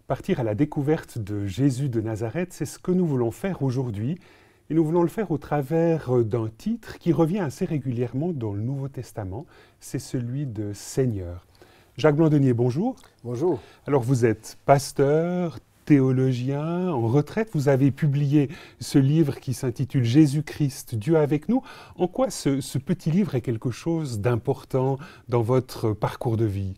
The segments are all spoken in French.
Partir à la découverte de Jésus de Nazareth, c'est ce que nous voulons faire aujourd'hui. Et nous voulons le faire au travers d'un titre qui revient assez régulièrement dans le Nouveau Testament. C'est celui de Seigneur. Jacques Blandenier, bonjour. Bonjour. Alors vous êtes pasteur, théologien, en retraite. Vous avez publié ce livre qui s'intitule « Jésus-Christ, Dieu avec nous ». En quoi ce petit livre est quelque chose d'important dans votre parcours de vie ?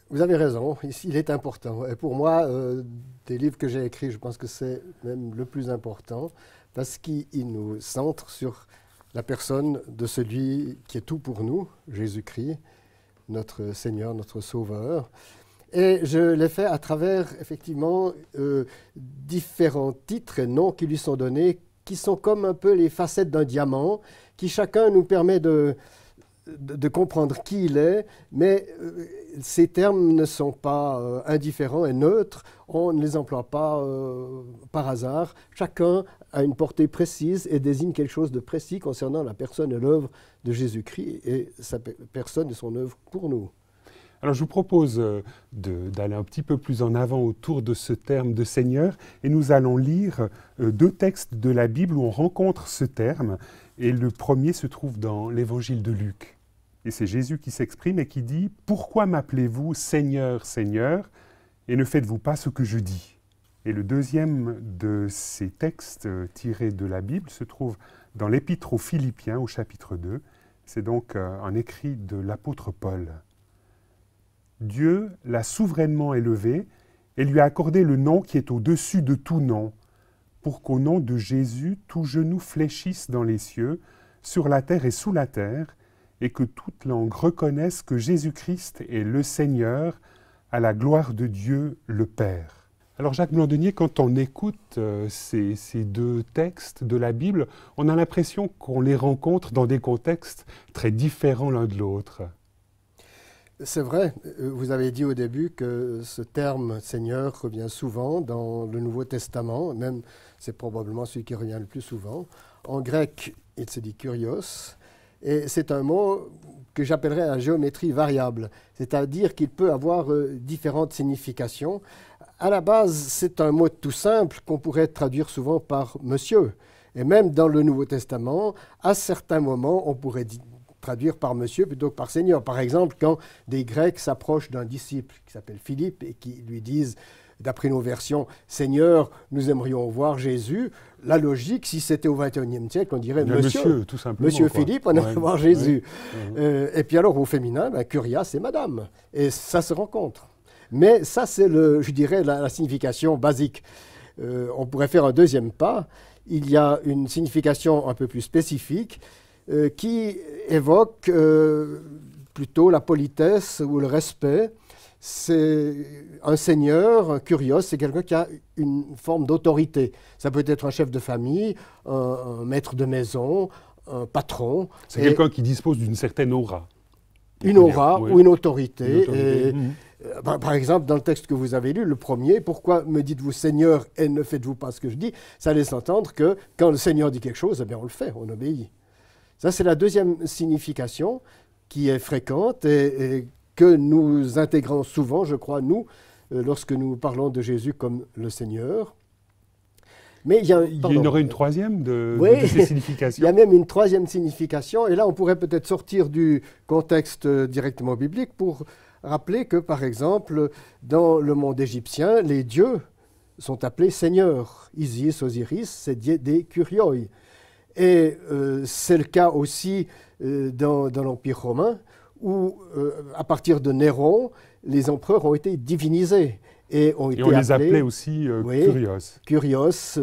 Vous avez raison, il est important. Et pour moi, des livres que j'ai écrits, je pense que c'est même le plus important parce qu'il nous centre sur la personne de celui qui est tout pour nous, Jésus-Christ, notre Seigneur, notre Sauveur. Et je l'ai fait à travers, effectivement, différents titres et noms qui lui sont donnés, qui sont comme un peu les facettes d'un diamant, qui chacun nous permet de comprendre qui il est, mais ces termes ne sont pas indifférents et neutres, on ne les emploie pas par hasard. Chacun a une portée précise et désigne quelque chose de précis concernant la personne et l'œuvre de Jésus-Christ et sa personne et son œuvre pour nous. Alors je vous propose d'aller un petit peu plus en avant autour de ce terme de Seigneur et nous allons lire deux textes de la Bible où on rencontre ce terme et le premier se trouve dans l'Évangile de Luc. Et c'est Jésus qui s'exprime et qui dit « Pourquoi m'appelez-vous Seigneur, Seigneur, et ne faites-vous pas ce que je dis ?» Et le deuxième de ces textes tirés de la Bible se trouve dans l'Épître aux Philippiens au chapitre 2. C'est donc un écrit de l'apôtre Paul. « Dieu l'a souverainement élevé et lui a accordé le nom qui est au-dessus de tout nom, pour qu'au nom de Jésus, tout genou fléchisse dans les cieux, sur la terre et sous la terre, et que toute langue reconnaisse que Jésus-Christ est le Seigneur, à la gloire de Dieu le Père. » Alors Jacques Blandenier, quand on écoute ces deux textes de la Bible, on a l'impression qu'on les rencontre dans des contextes très différents l'un de l'autre. C'est vrai, vous avez dit au début que ce terme « Seigneur » revient souvent dans le Nouveau Testament, même c'est probablement celui qui revient le plus souvent. En grec, il se dit « kurios ». Et c'est un mot que j'appellerais à géométrie variable, c'est-à-dire qu'il peut avoir différentes significations. À la base, c'est un mot tout simple qu'on pourrait traduire souvent par « monsieur ». Et même dans le Nouveau Testament, à certains moments, on pourrait traduire par « monsieur » plutôt que par « Seigneur ». Par exemple, quand des Grecs s'approchent d'un disciple qui s'appelle Philippe et qui lui disent, d'après nos versions, « Seigneur, nous aimerions voir Jésus », la logique, si c'était au XXIe siècle, on dirait « Monsieur », tout simplement, Monsieur Philippe, on aimerait voir Jésus. Ouais. Et puis alors, au féminin, Curia, c'est Madame. Et ça se rencontre. Mais ça, c'est, je dirais, la signification basique. On pourrait faire un deuxième pas. Il y a une signification un peu plus spécifique qui évoque plutôt la politesse ou le respect. C'est un seigneur, un kurios, c'est quelqu'un qui a une forme d'autorité. Ça peut être un chef de famille, un maître de maison, un patron. C'est quelqu'un qui dispose d'une certaine aura. Une aura ou une autorité. Et, par exemple, dans le texte que vous avez lu, le premier, « Pourquoi me dites-vous Seigneur et ne faites-vous pas ce que je dis ?» Ça laisse entendre que quand le Seigneur dit quelque chose, eh bien on le fait, on obéit. Ça, c'est la deuxième signification qui est fréquente et que nous intégrons souvent, je crois, nous, lorsque nous parlons de Jésus comme le Seigneur. Mais il y en aurait une troisième de ces significations. Il y a même une troisième signification, et là on pourrait peut-être sortir du contexte directement biblique pour rappeler que, par exemple, dans le monde égyptien, les dieux sont appelés seigneurs. Isis, Osiris, c'est des kurioi. Et c'est le cas aussi dans l'Empire romain, où, à partir de Néron, les empereurs ont été divinisés. Et on les appelait aussi kurios. Kurios,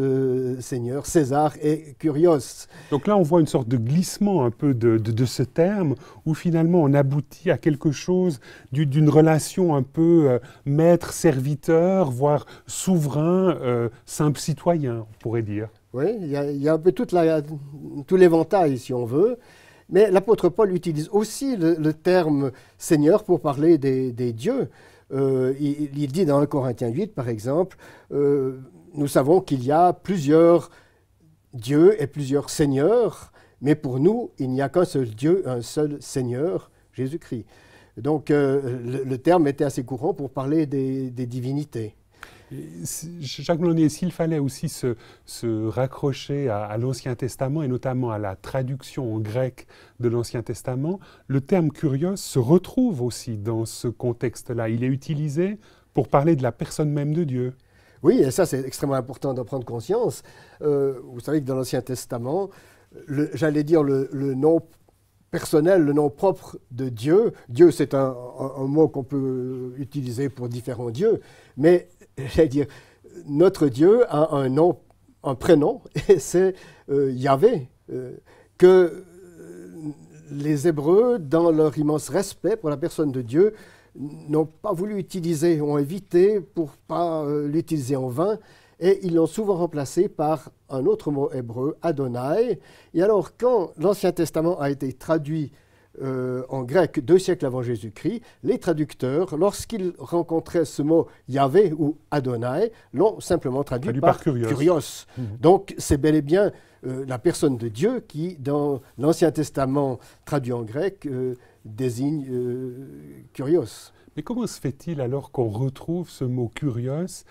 Seigneur, César et kurios. Donc là, on voit une sorte de glissement un peu de ce terme, où finalement on aboutit à quelque chose d'une relation un peu maître-serviteur, voire souverain, simple citoyen, on pourrait dire. Oui, il y a un peu tout l'éventail, si on veut. Mais l'apôtre Paul utilise aussi le terme « Seigneur » pour parler des dieux. Il dit dans 1 Corinthiens 8, par exemple, nous savons qu'il y a plusieurs dieux et plusieurs seigneurs, mais pour nous, il n'y a qu'un seul Dieu, un seul Seigneur, Jésus-Christ. Donc le terme était assez courant pour parler des divinités. Jacques Blonnier, s'il fallait aussi se raccrocher à l'Ancien Testament et notamment à la traduction en grec de l'Ancien Testament, le terme kurios se retrouve aussi dans ce contexte-là. Il est utilisé pour parler de la personne même de Dieu. Oui, et ça c'est extrêmement important d'en prendre conscience. Vous savez que dans l'Ancien Testament, j'allais dire le nom personnel, le nom propre de Dieu. Dieu, c'est un mot qu'on peut utiliser pour différents dieux, mais j'allais dire, notre Dieu a un nom, un prénom, et c'est Yahvé, que les Hébreux, dans leur immense respect pour la personne de Dieu, n'ont pas voulu utiliser, ont évité pour ne pas l'utiliser en vain, et ils l'ont souvent remplacé par un autre mot hébreu, Adonai. Et alors, quand l'Ancien Testament a été traduit en grec 2 siècles avant Jésus-Christ, les traducteurs, lorsqu'ils rencontraient ce mot Yahvé ou Adonai, l'ont simplement traduit par kurios. Donc, c'est bel et bien la personne de Dieu qui, dans l'Ancien Testament traduit en grec, désigne kurios. Mais comment se fait-il alors qu'on retrouve ce mot kurios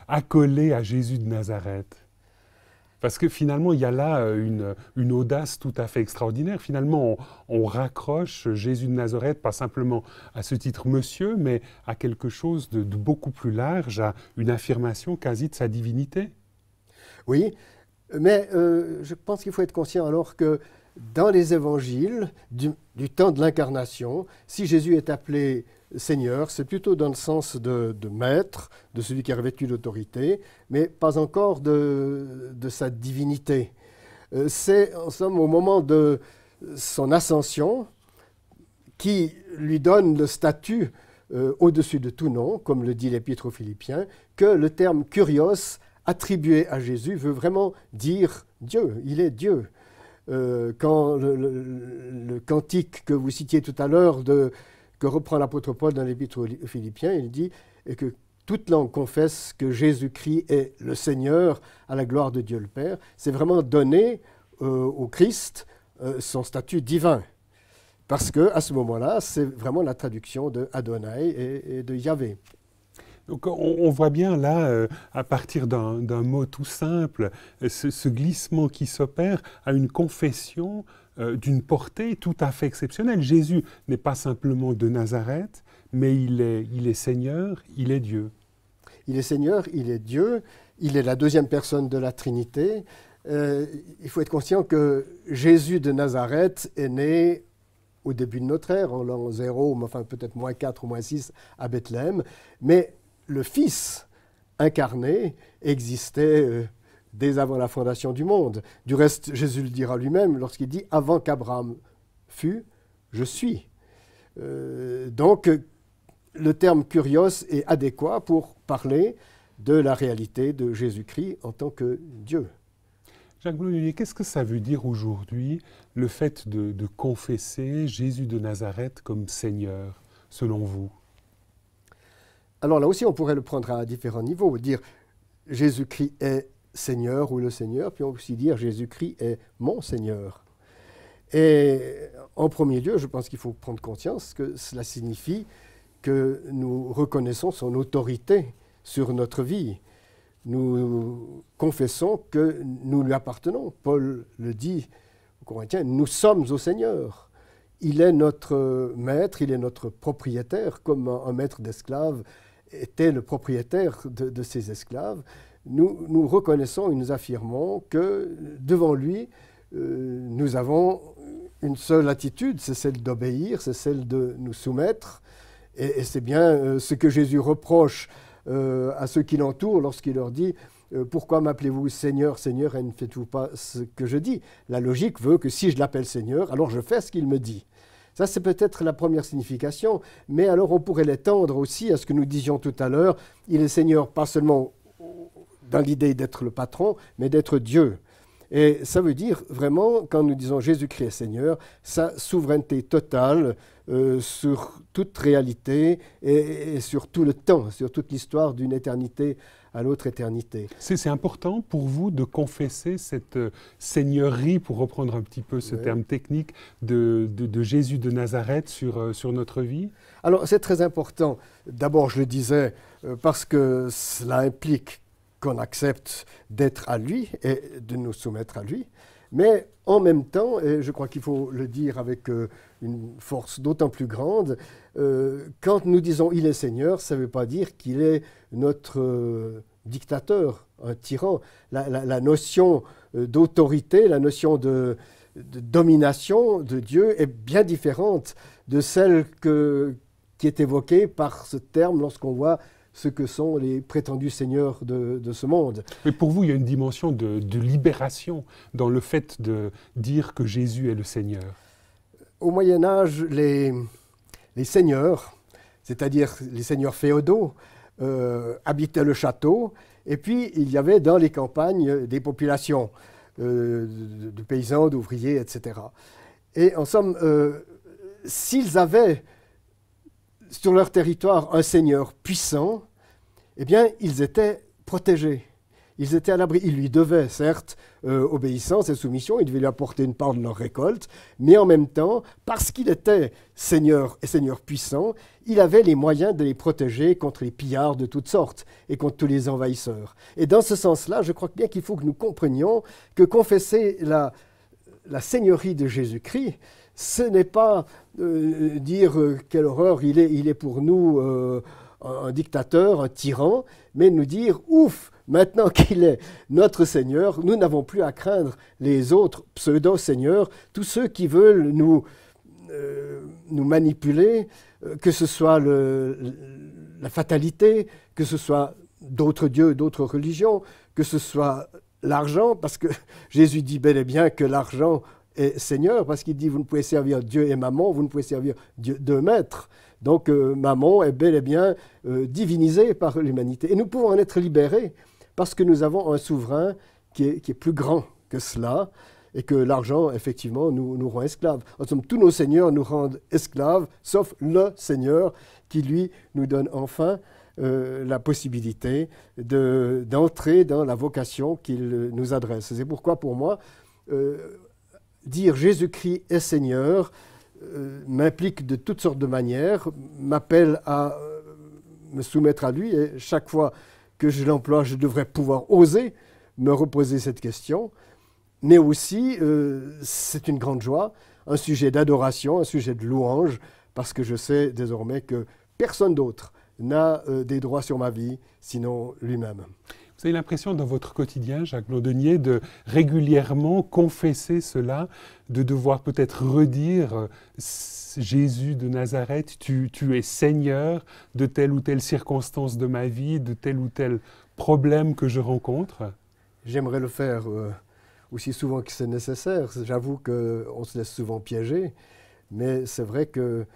accolé à Jésus de Nazareth? Parce que finalement, il y a là une audace tout à fait extraordinaire. Finalement, on raccroche Jésus de Nazareth, pas simplement à ce titre monsieur, mais à quelque chose de beaucoup plus large, à une affirmation quasi de sa divinité. Oui, mais je pense qu'il faut être conscient alors que dans les évangiles du temps de l'incarnation, si Jésus est appelé Seigneur, c'est plutôt dans le sens de maître, de celui qui a revêtu l'autorité, mais pas encore de sa divinité. C'est en somme au moment de son ascension qui lui donne le statut au-dessus de tout nom, comme le dit l'Épître aux Philippiens, que le terme kurios attribué à Jésus veut vraiment dire Dieu, il est Dieu. Quand le cantique que vous citiez tout à l'heure que reprend l'apôtre Paul dans l'Épître aux Philippiens, il dit que toute langue confesse que Jésus-Christ est le Seigneur à la gloire de Dieu le Père. C'est vraiment donner au Christ son statut divin. Parce qu'à ce moment-là, c'est vraiment la traduction de Adonai et de Yahvé. Donc on voit bien là, à partir d'un mot tout simple, ce glissement qui s'opère à une confession d'une portée tout à fait exceptionnelle. Jésus n'est pas simplement de Nazareth, mais il est Seigneur, il est Dieu. Il est Seigneur, il est Dieu, il est la deuxième personne de la Trinité. Il faut être conscient que Jésus de Nazareth est né au début de notre ère, en l'an 0, enfin peut-être moins 4 ou moins 6 à Bethléem, mais le Fils incarné existait dès avant la fondation du monde. Du reste, Jésus le dira lui-même lorsqu'il dit « Avant qu'Abraham fût, je suis ». Donc, le terme « kurios » est adéquat pour parler de la réalité de Jésus-Christ en tant que Dieu. Jacques Blonnier, qu'est-ce que ça veut dire aujourd'hui, le fait de confesser Jésus de Nazareth comme Seigneur, selon vous? Alors là aussi, on pourrait le prendre à différents niveaux, dire Jésus-Christ est Seigneur ou le Seigneur, puis on peut aussi dire Jésus-Christ est mon Seigneur. Et en premier lieu, je pense qu'il faut prendre conscience que cela signifie que nous reconnaissons son autorité sur notre vie. Nous confessons que nous lui appartenons. Paul le dit aux Corinthiens, nous sommes au Seigneur. Il est notre maître, il est notre propriétaire, comme un maître d'esclaves était le propriétaire de ses esclaves. Nous reconnaissons et nous affirmons que devant lui, nous avons une seule attitude, c'est celle d'obéir, c'est celle de nous soumettre. Et c'est bien ce que Jésus reproche à ceux qui l'entourent lorsqu'il leur dit « Pourquoi m'appelez-vous Seigneur, Seigneur, et ne faites-vous pas ce que je dis ?» La logique veut que si je l'appelle Seigneur, alors je fais ce qu'il me dit. Ça, c'est peut-être la première signification, mais alors on pourrait l'étendre aussi à ce que nous disions tout à l'heure. Il est Seigneur pas seulement dans l'idée d'être le patron, mais d'être Dieu. Et ça veut dire vraiment, quand nous disons Jésus-Christ est Seigneur, sa souveraineté totale sur toute réalité et sur tout le temps, sur toute l'histoire d'une éternité à l'autre éternité. C'est important pour vous de confesser cette seigneurie, pour reprendre un petit peu ce terme technique, de Jésus de Nazareth sur notre vie? Alors c'est très important. D'abord, je le disais, parce que cela implique qu'on accepte d'être à lui et de nous soumettre à lui. Mais en même temps, et je crois qu'il faut le dire avec une force d'autant plus grande, quand nous disons « il est Seigneur », ça ne veut pas dire qu'il est notre dictateur, un tyran. La notion d'autorité, la notion de domination de Dieu est bien différente de celle qui est évoquée par ce terme lorsqu'on voit ce que sont les prétendus seigneurs de ce monde. Mais pour vous, il y a une dimension de libération dans le fait de dire que Jésus est le Seigneur. Au Moyen-Âge, les seigneurs, c'est-à-dire les seigneurs féodaux, habitaient le château, et puis il y avait dans les campagnes des populations de paysans, d'ouvriers, etc. Et en somme, s'ils avaient sur leur territoire un seigneur puissant, eh bien, ils étaient protégés. Ils étaient à l'abri. Ils lui devaient, certes, obéissance et soumission, ils devaient lui apporter une part de leur récolte, mais en même temps, parce qu'il était seigneur et seigneur puissant, il avait les moyens de les protéger contre les pillards de toutes sortes et contre tous les envahisseurs. Et dans ce sens-là, je crois bien qu'il faut que nous comprenions que confesser la seigneurie de Jésus-Christ, ce n'est pas dire quelle horreur, il est pour nous un dictateur, un tyran, mais nous dire ouf, maintenant qu'il est notre Seigneur, nous n'avons plus à craindre les autres pseudo-seigneurs, tous ceux qui veulent nous manipuler, que ce soit la fatalité, que ce soit d'autres dieux, d'autres religions, que ce soit l'argent, parce que Jésus dit bel et bien que l'argent est Seigneur, parce qu'il dit vous ne pouvez servir Dieu et Mammon, vous ne pouvez servir Dieu, deux maîtres. Donc Mammon est bel et bien divinisé par l'humanité. Et nous pouvons en être libérés parce que nous avons un souverain qui est plus grand que cela et que l'argent, effectivement, nous rend esclaves. En somme, tous nos seigneurs nous rendent esclaves, sauf le Seigneur qui, lui, nous donne enfin la possibilité d'entrer dans la vocation qu'il nous adresse. C'est pourquoi, pour moi, dire Jésus-Christ est Seigneur m'implique de toutes sortes de manières, m'appelle à me soumettre à lui, et chaque fois que je l'emploie, je devrais pouvoir oser me reposer cette question, mais aussi, c'est une grande joie, un sujet d'adoration, un sujet de louange, parce que je sais désormais que personne d'autre n'a des droits sur ma vie, sinon lui-même. Vous avez l'impression dans votre quotidien, Jacques Laudonnier, de régulièrement confesser cela, de devoir peut-être redire Jésus de Nazareth, tu es Seigneur de telle ou telle circonstance de ma vie, de tel ou tel problème que je rencontre? J'aimerais le faire aussi souvent que c'est nécessaire. J'avoue qu'on se laisse souvent piéger, mais c'est vrai que,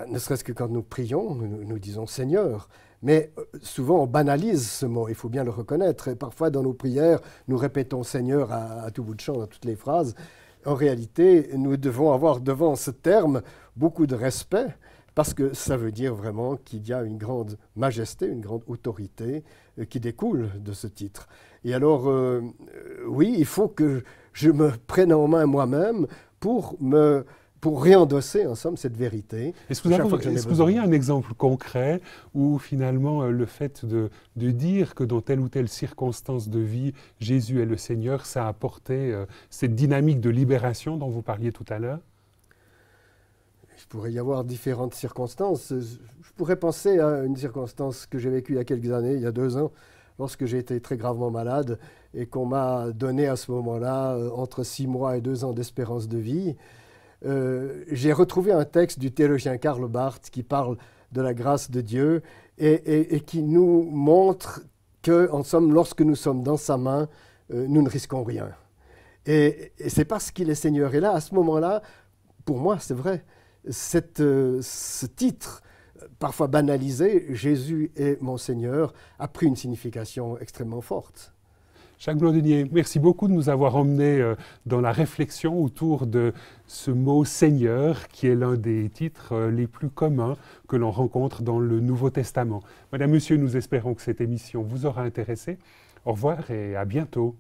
ne serait-ce que quand nous prions, nous disons Seigneur. Mais souvent, on banalise ce mot, il faut bien le reconnaître. Et parfois, dans nos prières, nous répétons Seigneur à tout bout de champ, dans toutes les phrases. En réalité, nous devons avoir devant ce terme beaucoup de respect, parce que ça veut dire vraiment qu'il y a une grande majesté, une grande autorité qui découle de ce titre. Et alors, oui, il faut que je me prenne en main moi-même pour réendosser, en somme, cette vérité. Est-ce que vous auriez un exemple concret où, finalement, le fait de dire que dans telle ou telle circonstance de vie, Jésus est le Seigneur, ça a apporté cette dynamique de libération dont vous parliez tout à l'heure? Il pourrait y avoir différentes circonstances. Je pourrais penser à une circonstance que j'ai vécue il y a quelques années, il y a 2 ans, lorsque j'ai été très gravement malade et qu'on m'a donné à ce moment-là entre 6 mois et 2 ans d'espérance de vie. J'ai retrouvé un texte du théologien Karl Barth qui parle de la grâce de Dieu et qui nous montre que, en somme, lorsque nous sommes dans sa main, nous ne risquons rien. Et c'est parce qu'il est Seigneur. Et là, à ce moment-là, pour moi, c'est vrai, ce titre, parfois banalisé, Jésus est mon Seigneur, a pris une signification extrêmement forte. Jacques Blondinier, merci beaucoup de nous avoir emmenés dans la réflexion autour de ce mot Seigneur, qui est l'un des titres les plus communs que l'on rencontre dans le Nouveau Testament. Madame, Monsieur, nous espérons que cette émission vous aura intéressé. Au revoir et à bientôt.